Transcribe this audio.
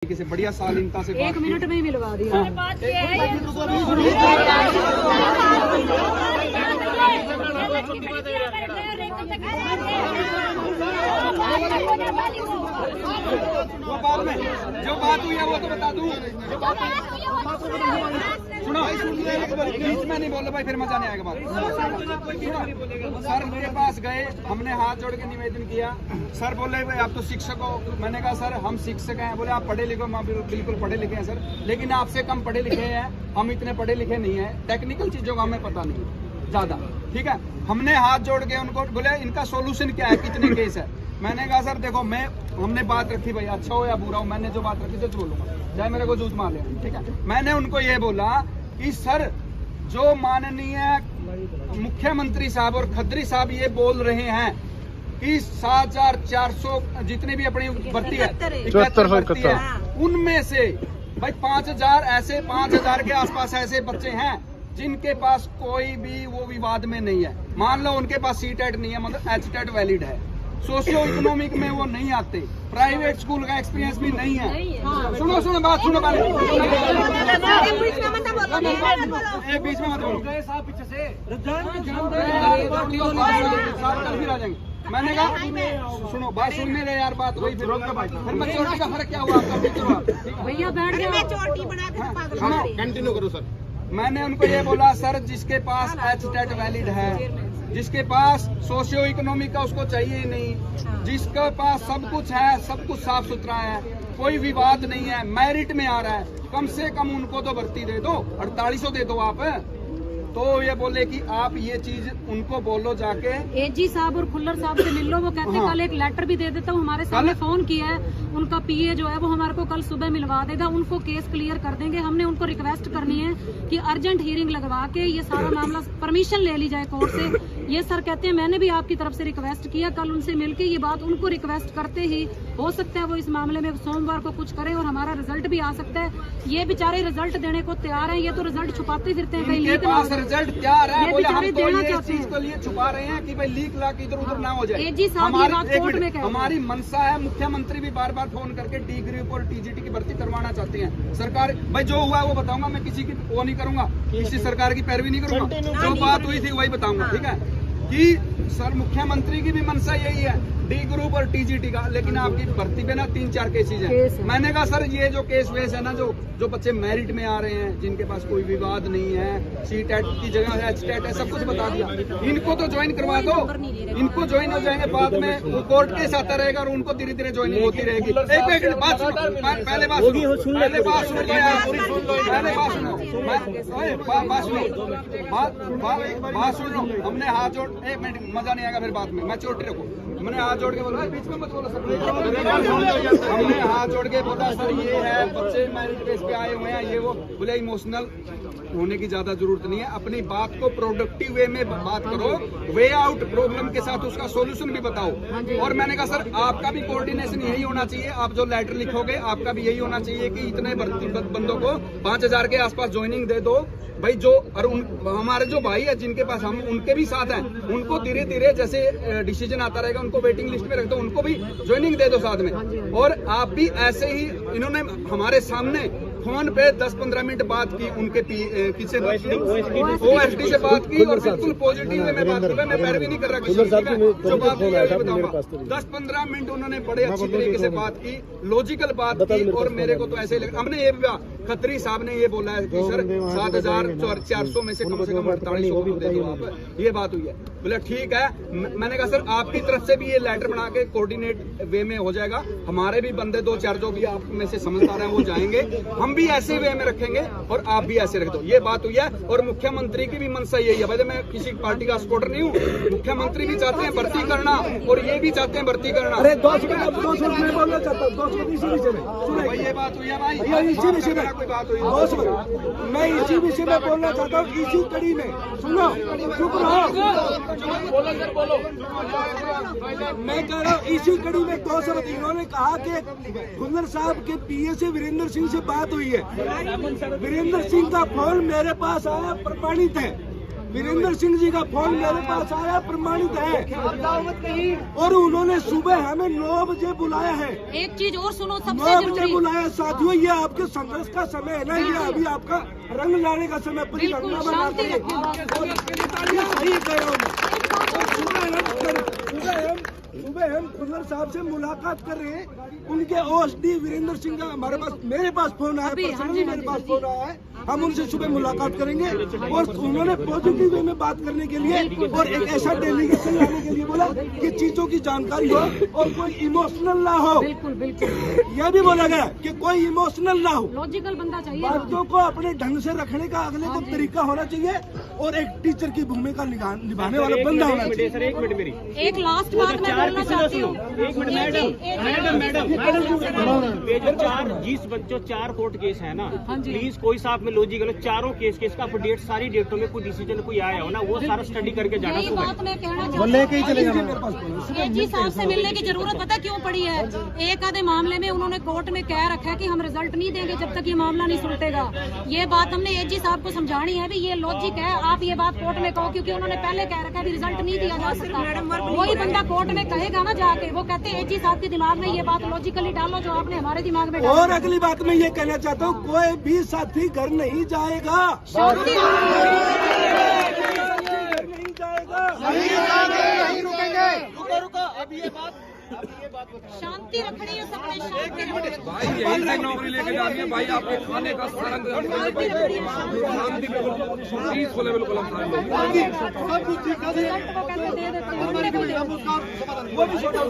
से बढ़िया शालीनता से 1 मिनट में ही मिलवा दिया। बाद में जो बात हुई है वो तो बता दूं। सुनो, बीच में नहीं बोलो भाई, फिर मजा नहीं आएगा बात। सर मेरे पास गए, हमने हाथ जोड़ के निवेदन किया। सर बोले भाई आप तो शिक्षक हो। मैंने कहा सर हम शिक्षक हैं। बोले आप पढ़े लिखे हो। बिल्कुल पढ़े लिखे हैं सर, लेकिन आपसे कम पढ़े लिखे हैं, हम इतने पढ़े लिखे नहीं है। टेक्निकल चीजों का हमें पता नहीं ज्यादा, ठीक है। हमने हाथ जोड़ के उनको बोले इनका सोल्यूशन क्या है, कितने केस है। मैंने कहा सर देखो हमने बात रखी भाई, अच्छा हो या बुरा हो, मैंने जो बात रखी सच बोलूंगा, चाहे मेरे को जूझ मार ले, ठीक है। मैंने उनको ये बोला कि सर जो माननीय मुख्यमंत्री साहब और खत्री साहब ये बोल रहे हैं कि 7,400 जितने भी अपनी भर्ती है, 71 है, उनमें से भाई 5,000 ऐसे 5,000 के आसपास ऐसे बच्चे हैं जिनके पास कोई भी वो विवाद में नहीं है। मान लो उनके पास सी-टेट नहीं है, मतलब एच-टेट वैलिड है, सोशियो इकोनॉमिक में वो नहीं आते, प्राइवेट स्कूल का एक्सपीरियंस भी नहीं है। सुनो बात सुनो, एक बीच में मत बोलो, पीछे से कल फिर आ जाएंगे। मैंने कहा सुनो बात सुनने रहे यार, बात वही फिर मैच्योरिटी का फर्क क्या हुआ आपका, भैया बैठ गए, कंटिन्यू करो सर। मैंने उनको ये बोला सर जिसके पास एच-टेट वैलिड है, जिसके पास सोशियो इकोनॉमिक का उसको चाहिए ही नहीं, जिसके पास सब कुछ है, सब कुछ साफ सुथरा है, कोई विवाद नहीं है, मेरिट में आ रहा है, कम से कम उनको तो भर्ती दे दो, 4800 दे दो आप। तो ये बोले कि आप ये चीज उनको बोलो जाके एजी साहब और खुल्लर साहब से मिल लो। वो कहते कल एक लेटर भी दे देता हूँ, हमारे सामने फोन किया है, उनका पीए जो है वो हमारे को कल सुबह मिलवा देगा, उनको केस क्लियर कर देंगे। हमने उनको रिक्वेस्ट करनी है कि अर्जेंट हियरिंग लगवा के ये सारा मामला परमिशन ले ली जाए कोर्ट से। ये सर कहते हैं मैंने भी आपकी तरफ से रिक्वेस्ट किया, कल उनसे मिलके ये बात उनको रिक्वेस्ट करते ही हो सकता है वो इस मामले में सोमवार को कुछ करे और हमारा रिजल्ट भी आ सकता है। ये बेचारे रिजल्ट देने को तैयार है, ये तो रिजल्ट छुपाते फिरते हैं, कहीं लीक ना रिजल्ट क्या आ रहा है, बोले हम तो ये चीज को लिए छुपा रहे हैं कि भाई लीक लाके इधर उधर ना हो जाए। एजी साहब ये बात कोर्ट में कह, हमारी मनसा है, मुख्यमंत्री भी बार बार फोन करके डी ग्रुप और टीजीटी की भर्ती करवाना चाहते हैं। सरकार भाई जो हुआ है वो बताऊंगा, मैं किसी की वो नहीं करूंगा, किसी सरकार की पैरवी नहीं करूंगा, जो बात हुई थी वही बताऊंगा, ठीक है। कि सर मुख्यमंत्री की भी मनसा यही है, डी ग्रुप और टीजीटी का, लेकिन आपकी भर्ती पे ना 3-4 केसेज हैं। मैंने कहा सर ये जो केस वेस है ना, जो बच्चे मेरिट में आ रहे हैं, जिनके पास कोई विवाद नहीं है, सी-टेट की जगह एच-टेट है, सब कुछ बता दिया, इनको तो ज्वाइन करवा दो, इनको ज्वाइन हो जाएंगे, बाद में वो कोर्ट केस आता रहेगा और उनको धीरे धीरे ज्वाइनिंग होती रहेगी। एक बात सुनो, पहले बात सुन लो, हमने हाथ जोड़, 1 मिनट मजा नहीं आएगा फिर बाद में, मैं चोटी रखो। मैंने हाथ जोड़ के बोला, बीच में मत बोलो सर। हमने हाथ जोड़ के बोला सर ये है बच्चे मेरिट बेस पे आए हुए हैं, ये वो। बोले इमोशनल होने की ज्यादा जरूरत नहीं है, अपनी बात को प्रोडक्टिव वे में बात करो, वे आउट प्रॉब्लम के साथ उसका सॉल्यूशन भी बताओ। और मैंने कहा सर आपका भी कोऑर्डिनेशन यही होना चाहिए, आप जो लेटर लिखोगे आपका भी यही होना चाहिए कि इतने बंदों को 5,000 के आसपास ज्वाइनिंग दे दो भाई। जो और हमारे जो भाई है जिनके पास हम उनके भी साथ हैं, उनको धीरे धीरे जैसे डिसीजन आता रहेगा उनको वेटिंग लिस्ट में रख दो, उनको भी ज्वाइनिंग दे दो साथ में। और आप भी ऐसे ही, इन्होंने हमारे सामने फोन पे 10-15 मिनट बात की, उनके किससे OSD से बात की और बिल्कुल पॉजिटिव वे में बात की। मैं पैरवी नहीं कर रहा किसी की, जो बात हुई है बताऊंगा। 10-15 मिनट उन्होंने बड़े अच्छी तरीके से बात की, लॉजिकल बात की, और मेरे को तो ऐसे ही लगा। हमने ये भी खत्री साहब ने ये बोला है कि सर 7,400 में से कम 4800 दे दो आप, ये बात हुई है। बोले ठीक है। मैंने कहा सर आपकी तरफ से भी ये लेटर बना के कोऑर्डिनेट वे में हो जाएगा, हमारे भी बंदे 2-4 जो भी आप में से समझदार हैं वो जाएंगे, हम भी ऐसे वे में रखेंगे और आप भी ऐसे रख दो, ये बात हुई है। और मुख्यमंत्री की भी मनसा यही है, भाई मैं किसी पार्टी का सपोर्टर नहीं हूँ, मुख्यमंत्री भी चाहते हैं भर्ती करना और ये भी चाहते हैं भर्ती करना। अरे 200 में बोलना चाहता हूँ, 200 इसी विषय में, ये बात हुई है भाई, इसी विषय में कोई बात हुई, मैं इसी विषय में बोलना चाहता हूँ, इसी कड़ी में। सुनो, चुप रहो, मैं कह रहा हूँ इसी कड़ी में 2 शब्द। इन्होंने कहा कि खुल्लर साहब के पीए से वीरेंद्र सिंह से बात हुई है, वीरेंद्र सिंह का फोन मेरे पास आया, प्रमाणित है, वीरेंद्र सिंह जी का फोन मेरे पास आया, प्रमाणित है। और उन्होंने सुबह हमें 9 बजे बुलाया है। एक चीज और सुनो, सबसे 9 बजे जरूरी, बुलाया। साथियों, ये आपके संघर्ष का समय है ना, ये अभी आपका रंग लाने का समय, परिगणना बिल्कुल बना शांति के। रखिए बात। ये सही कह रहा हूँ। सुबह हम खुल्लर साहब से मुलाकात कर रहे हैं। उनके ओएसडी वीरेंद्र सिंह का हमारे पास, मेरे पास फोन आया, पर्सनली मेरे पास फोन आया है। हम उनसे सुबह मुलाकात करेंगे और उन्होंने पॉजिटिव वे में बात करने के लिए और एक ऐसा डेलीगेशन लाने के लिए बोला कि चीजों की जानकारी हो और कोई इमोशनल ना हो। बिल्कुल बिल्कुल, यह भी बोला गया कि कोई इमोशनल ना हो, लॉजिकल बंदा चाहिए। बातों को अपने ढंग से रखने का अगले को तरीका होना चाहिए और एक टीचर की भूमिका निभाने वाला बंदा होना चाहिए। सर एक मिनट मेरी, एक लास्ट बात मैं बोलना चाहती हूँ। एक मिनट मैडम, ये जो 4 कोर्ट केस है ना, हाँ जी। प्लीज कोई साथ में लॉजिकल चारों केस का अपडेट सारी डेटों में कोई डिसीजन कोई आया हो ना, वो सारा स्टडी करके जाना यही सुबह। बात मैं कहना चाहती हूँ। एजी साहब से मिलने की जरूरत पता क्यों पड़ी है? एक आधे मामले में उन्होंने कोर्ट में कह रखा है कि हम रिजल्ट नहीं देंगे जब तक ये मामला नहीं सुलटेगा। ये बात हमने एजी साहब को समझानी है भी, ये लॉजिक है, आप ये बात कोर्ट में कहो, क्योंकि उन्होंने पहले कह रखा है भी रिजल्ट नहीं दिया जा सकता। वही बंदा कोर्ट में कहेगा ना जाके, वो कहते हैं एजी साहब के दिमाग में ये बात लॉजिकली डालो जो आपने हमारे दिमाग में डाली। और अगली बात मैं ये कहना चाहता हूँ, कोई भी साथी घर नहीं जाएगा, शांति नहीं जाएगा। नहीं रुकेंगे। रुको, अब ये बात शांति रखनी है सबने, शांति रखनी है। भाई यही से नौकरी लेके जा रही है भाई, आपके खाने का सारा शांति पीसफुल है बिल्कुल। हम रिजल्ट वो कहते दे देते हैं, उन्होंने भी दे दिया। वो भी छोटा